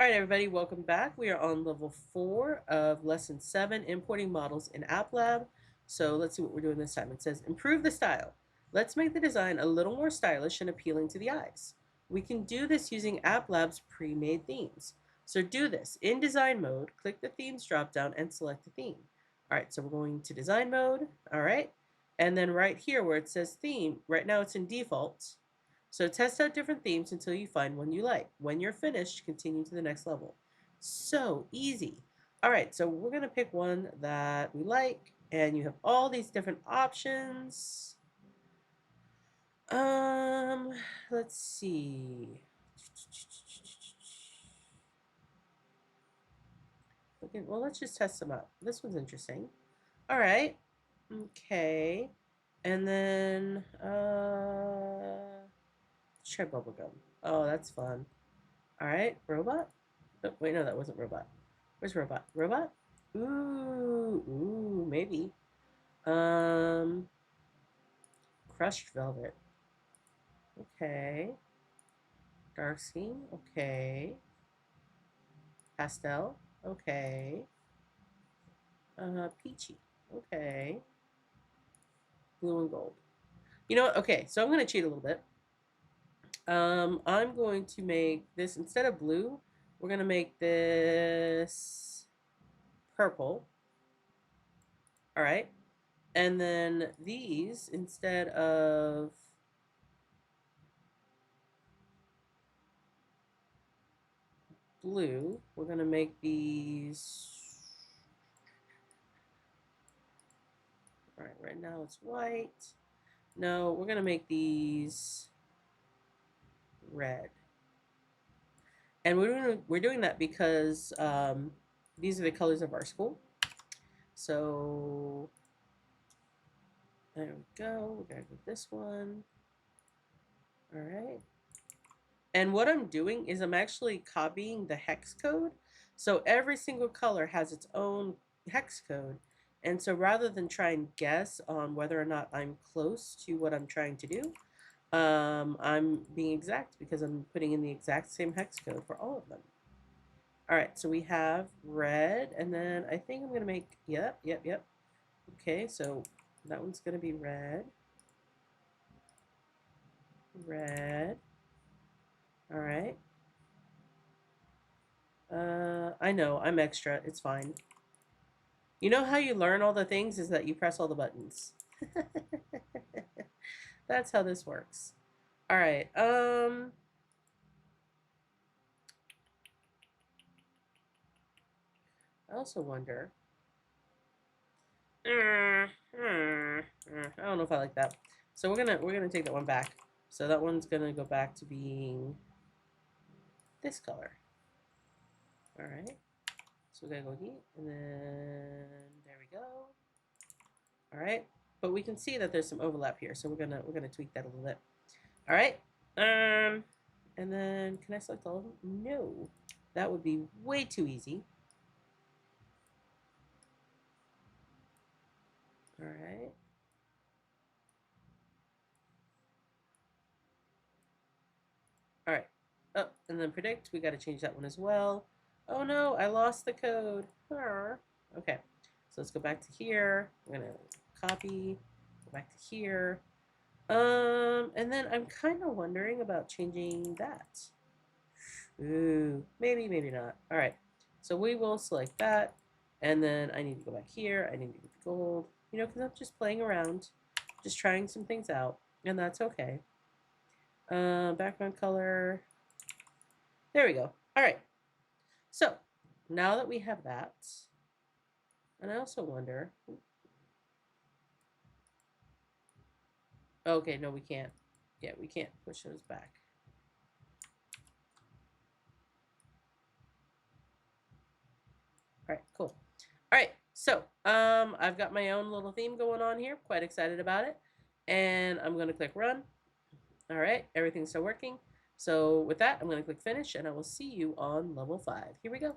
All right, everybody, welcome back. We are on level 4 of lesson 7, importing models in App Lab. So let's see what we're doing this time. It says, improve the style. Let's make the design a little more stylish and appealing to the eyes. We can do this using App Lab's pre-made themes. So do this. In design mode, click the themes dropdown and select the theme. All right, so we're going to design mode. All right. And then right here where it says theme, right now it's in default. So test out different themes until you find one you like. When you're finished, continue to the next level. So easy. All right, so we're going to pick one that we like, and you have all these different options. Let's see. Okay, well, let's just test them out. This one's interesting. All right. Okay. And then, let's try bubblegum. Oh, that's fun. All right, robot. Oh, wait, no, that wasn't robot. Where's robot? Robot? Ooh, maybe. Um, crushed velvet. Okay. Dark scheme. Okay. Pastel. Okay. Peachy. Okay. Blue and gold. You know what? Okay, so I'm gonna cheat a little bit. I'm going to make this instead of blue. We're gonna make this purple. All right. And then these, instead of blue, we're going to make these, all right now it's white. No, we're going to make these red. And we're doing that because these are the colors of our school. So there we go. We're going to do this one. All right. And what I'm doing is I'm actually copying the hex code. So every single color has its own hex code. And so rather than try and guess on whether or not I'm close to what I'm trying to do, I'm being exact because I'm putting in the exact same hex code for all of them. All right, so we have red, and then I think I'm going to make, yep. Okay, so that one's going to be red. Red. All right. I know, I'm extra. It's fine. You know how you learn all the things is that you press all the buttons. That's how this works. All right. I also wonder. I don't know if I like that. So we're gonna take that one back. So that one's gonna go back to being this color. All right. So we're gonna go here, and then there we go. All right. But we can see that there's some overlap here, so we're gonna tweak that a little bit. All right. And then can I select all of them? No, that would be way too easy. All right. All right. Oh, and then predict, we got to change that one as well. Oh no, I lost the code. Okay, so let's go back to here. I'm gonna copy, go back to here. And then I'm kind of wondering about changing that. Ooh, maybe, maybe not. All right, so we will select that, and then I need to go back here. I need to get the gold, you know, because I'm just playing around, just trying some things out, and that's okay. Background color. There we go. All right. So now that we have that, and I also wonder. Okay, no, we can't. Yeah, we can't push those back. All right, cool. All right, so I've got my own little theme going on here. Quite excited about it. And I'm going to click run. All right, everything's still working. So with that, I'm going to click finish, and I will see you on level 5. Here we go.